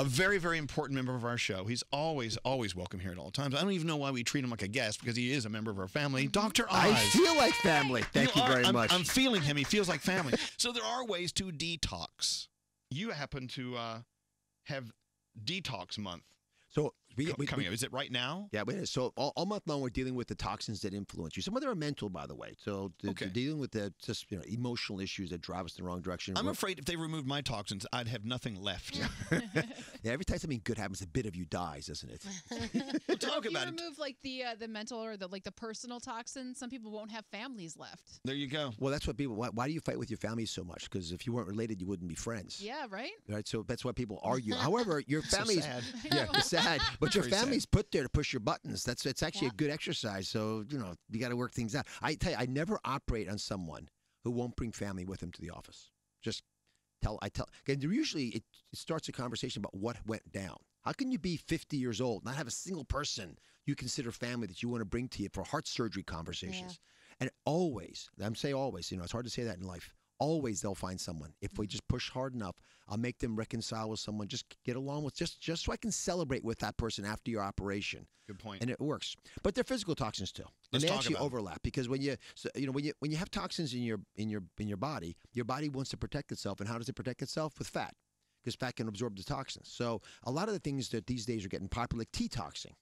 A very, very important member of our show. He's always welcome here at all times. I don't even know why we treat him like a guest because he is a member of our family. Dr. Oz. I feel like family. Thank you very much. I'm feeling him. He feels like family. So there are ways to detox. You happen to have detox month. So coming up. Is it right now? Yeah, it is. So all month long, we're dealing with the toxins that influence you. Some of them are mental, by the way. So dealing with the just emotional issues that drive us in the wrong direction. I'm afraid if they removed my toxins, I'd have nothing left. Yeah, every time something good happens, a bit of you dies, isn't it? We'll talk if about you remove like the mental or the personal toxins, some people won't have families left. There you go. Well, that's what people. Why do you fight with your family so much? Because if you weren't related, you wouldn't be friends. Yeah, right. Right. So that's why people argue. However, your family's sad. Yeah, it's sad. But your Very family's put there to push your buttons. It's actually a good exercise. So you got to work things out. I tell you, I never operate on someone who won't bring family with him to the office. Just tell. And usually it starts a conversation about what went down. How can you be 50 years old, not have a single person you consider family that you want to bring to you for heart surgery conversations? Yeah. And always, I'm saying always, it's hard to say that in life. Always they'll find someone. If we just push hard enough, I'll make them reconcile with someone. Just get along with, just so I can celebrate with that person after your operation. Good point. And it works. But they're physical toxins too. And they actually overlap because when you have toxins in your body wants to protect itself. And how does it protect itself? With fat, because fat can absorb the toxins. So a lot of the things that these days are getting popular, like detoxing.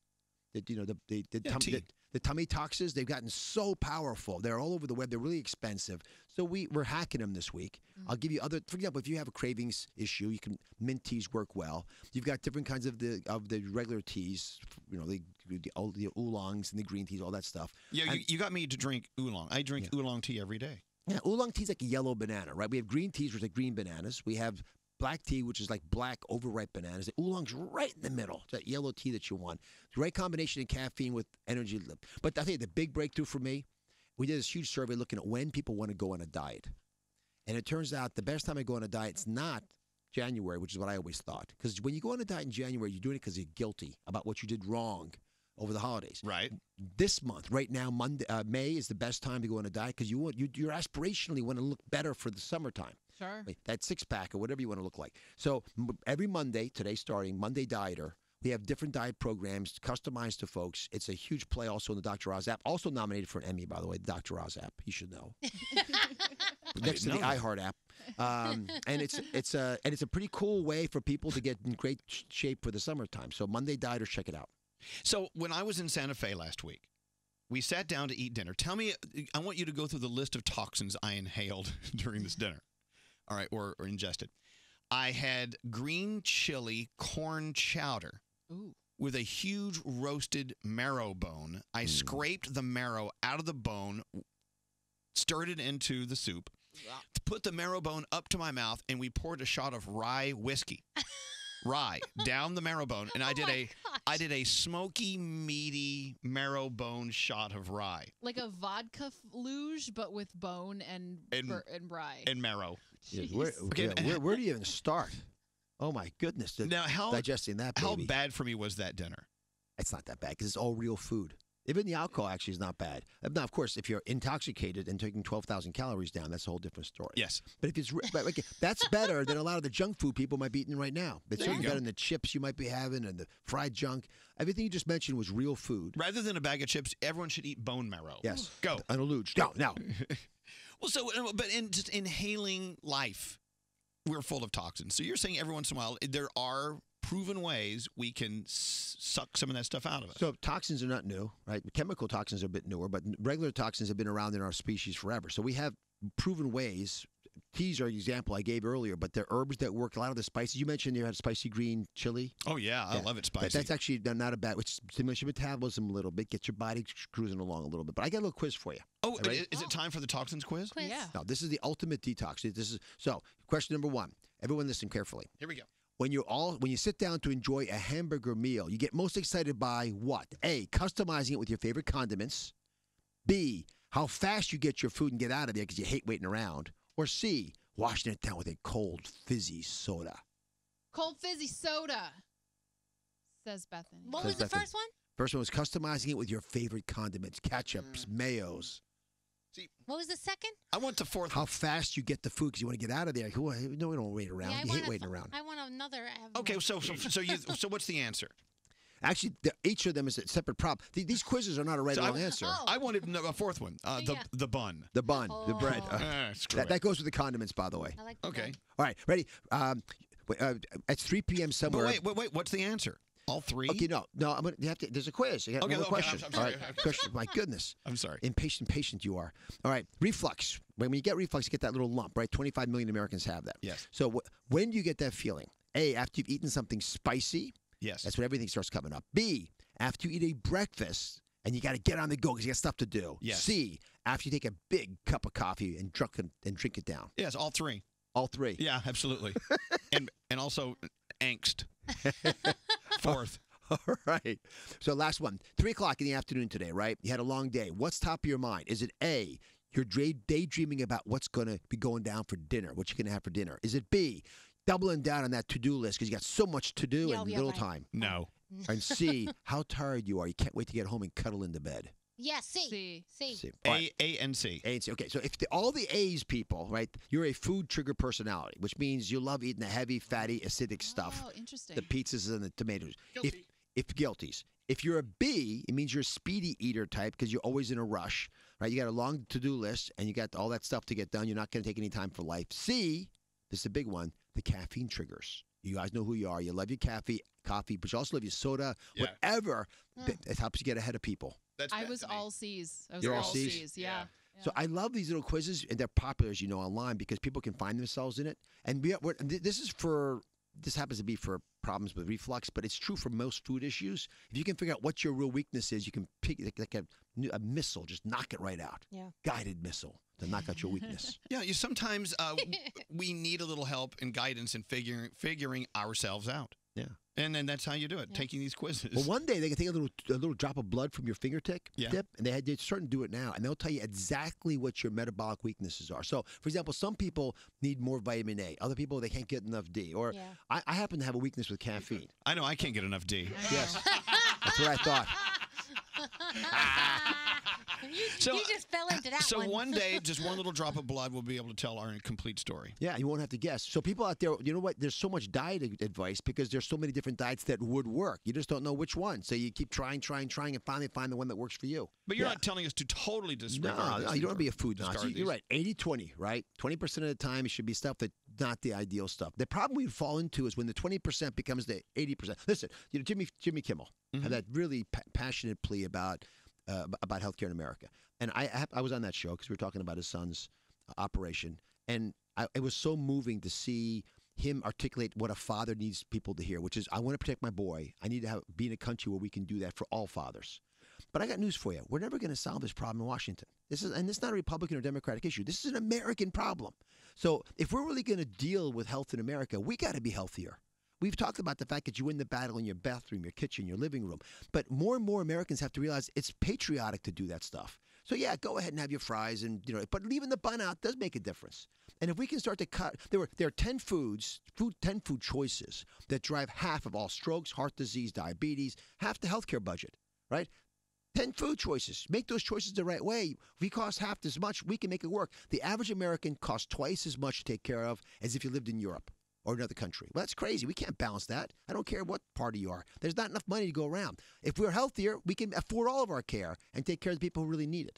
The tummy toxins, they've gotten so powerful. They're all over the web. They're really expensive. So we're hacking them this week. Mm-hmm. I'll give you for example, if you have a cravings issue, mint teas work well. You've got different kinds of the regular teas, the oolongs and the green teas, all that stuff. Yeah, you got me to drink oolong. I drink oolong tea every day. Yeah, oolong tea is like a yellow banana, right? We have green teas, which are green bananas. We have black tea, which is like black overripe bananas. The oolong's right in the middle. It's that yellow tea that you want. It's the right combination of caffeine with energy. But I think the big breakthrough for me, we did this huge survey looking at when people want to go on a diet. And it turns out the best time I go on a diet is not January, which is what I always thought. Because when you go on a diet in January, you're doing it because you're guilty about what you did wrong over the holidays. Right. This month, right now, May is the best time to go on a diet because you aspirationally want to look better for the summertime. Sure. That six-pack or whatever you want to look like. So every Monday, today starting, Monday Dieter, we have different diet programs customized to folks. It's a huge play also in the Dr. Oz app. Also nominated for an Emmy, by the way, the Dr. Oz app. You should know. Next to the iHeart app. And it's a pretty cool way for people to get in great shape for the summertime. So Monday Dieter, check it out. So when I was in Santa Fe last week, we sat down to eat dinner. Tell me, I want you to go through the list of toxins I inhaled during this dinner. All right, or ingested. I had green chili corn chowder with a huge roasted marrow bone. I scraped the marrow out of the bone, stirred it into the soup, put the marrow bone up to my mouth, and we poured a shot of rye whiskey. Rye down the marrow bone, and I did a smoky, meaty marrow bone shot of rye, like a vodka luge, but with bone and rye and marrow. Yeah, where do you even start? Oh my goodness! Now, digesting that? Baby. How bad for me was that dinner? It's not that bad because it's all real food. Even the alcohol actually is not bad. Now, of course, if you're intoxicated and taking 12,000 calories down, that's a whole different story. Yes. But if that's better than a lot of the junk food people might be eating right now. It's certainly better than the chips you might be having and the fried junk. Everything you just mentioned was real food. Rather than a bag of chips, everyone should eat bone marrow. Yes. Go. An luge. Go. Now. Well, but in just inhaling life, we're full of toxins. So you're saying every once in a while there are proven ways we can suck some of that stuff out of us. So toxins are not new, right? Chemical toxins are a bit newer, but regular toxins have been around in our species forever. So we have proven ways. Teas are an example I gave earlier, but they're herbs that work. A lot of the spices. You mentioned you had spicy green chili. Oh, yeah. I love it spicy. That's actually not a bad, which stimulates your metabolism a little bit, gets your body cruising along a little bit. But I got a little quiz for you. Oh, is it time for the toxins quiz? Yeah. No, this is the ultimate detox. So question number one. Everyone listen carefully. Here we go. When you sit down to enjoy a hamburger meal, you get most excited by what? A, customizing it with your favorite condiments. B, how fast you get your food and get out of there because you hate waiting around. Or C, washing it down with a cold, fizzy soda. Cold fizzy soda, says Bethany. What was the first one? First one was customizing it with your favorite condiments, ketchups, mayos. See, What was the second? I want the fourth. How fast you get the food because you want to get out of there. No, we don't wait around. Yeah, you hate waiting around. I want another. Okay, so what's the answer? Actually, each of them is a separate problem. These quizzes are not a right or wrong answer. Oh. I wanted a fourth one. The bun. The bun, the bread. Screw it. That goes with the condiments, by the way. I like the Okay. bread. All right, ready? It's 3 p.m. somewhere. But wait. What's the answer? All three? Okay, no. You have to. There's a quiz. You got another question. I'm sorry. All right, question. My goodness. I'm sorry. Impatient patient you are. All right, reflux. When you get reflux, you get that little lump, right? 25 million Americans have that. Yes. So when do you get that feeling? A, after you've eaten something spicy. Yes. That's when everything starts coming up. B, after you eat a breakfast and you got to get on the go because you got stuff to do. Yes. C, after you take a big cup of coffee and drink it down. Yes, all three. All three. Yeah, absolutely. and also angst. Fourth. All right. So last one. 3 o'clock in the afternoon today, right? You had a long day. What's top of your mind? Is it A, you're daydreaming about what's going to be going down for dinner, what you're going to have for dinner? Is it B, doubling down on that to-do list because you got so much to do and little time? No. And C, how tired you are. You can't wait to get home and cuddle into bed. Yeah, C. C. All right. A and C. A and C. Okay, so if all the A's people, right, you're a food trigger personality, which means you love eating the heavy, fatty, acidic stuff. Oh, interesting. The pizzas and the tomatoes. Guilty. If guilties. If you're a B, it means you're a speedy eater type because you're always in a rush, right? You got a long to-do list and you got all that stuff to get done. You're not going to take any time for life. C, this is a big one, the caffeine triggers. You guys know who you are. You love your coffee, but you also love your soda, whatever. It helps you get ahead of people. I was all C's. You're all C's? Yeah. So I love these little quizzes, and they're popular, as you know, online because people can find themselves in it. And this happens to be for problems with reflux, but it's true for most food issues. If you can figure out what your real weakness is, you can pick like a missile, just knock it right out. Yeah. Guided missile to knock out your weakness. Yeah, sometimes we need a little help and guidance in figuring ourselves out. Yeah. And then that's how you do it, taking these quizzes. Well, one day they can take a little drop of blood from your fingertip, and they're starting to do it now, and they'll tell you exactly what your metabolic weaknesses are. So, for example, some people need more vitamin A. Other people, they can't get enough D. Or I happen to have a weakness with caffeine. I know I can't get enough D. Yes. That's what I thought. You just fell into that so one. So one day, just one little drop of blood will be able to tell our complete story. Yeah, you won't have to guess. So people out there, you know what? There's so much diet advice because there's so many different diets that would work. You just don't know which one. So you keep trying, and finally find the one that works for you. But you're not telling us to totally disregard No, you don't want to be a food Nazi. You're right. 80-20, right? 20% of the time it should be stuff that's not the ideal stuff. The problem we fall into is when the 20% becomes the 80%. Listen, Jimmy Kimmel had that really passionate plea about healthcare in America. And I was on that show because we were talking about his son's operation. And it was so moving to see him articulate what a father needs people to hear, which is, I want to protect my boy. I need to be in a country where we can do that for all fathers. But I got news for you. We're never going to solve this problem in Washington. This is not a Republican or Democratic issue. This is an American problem. So if we're really going to deal with health in America, we got to be healthier. We've talked about the fact that you win the battle in your bathroom, your kitchen, your living room. But more and more Americans have to realize it's patriotic to do that stuff. So yeah, go ahead and have your fries, but leaving the bun out does make a difference. And if we can start to cut, there are 10 food choices that drive half of all strokes, heart disease, diabetes, half the healthcare budget, right? 10 food choices. Make those choices the right way. If we cost half as much, we can make it work. The average American costs twice as much to take care of as if you lived in Europe or another country. Well, that's crazy. We can't balance that. I don't care what party you are. There's not enough money to go around. If we're healthier, we can afford all of our care and take care of the people who really need it.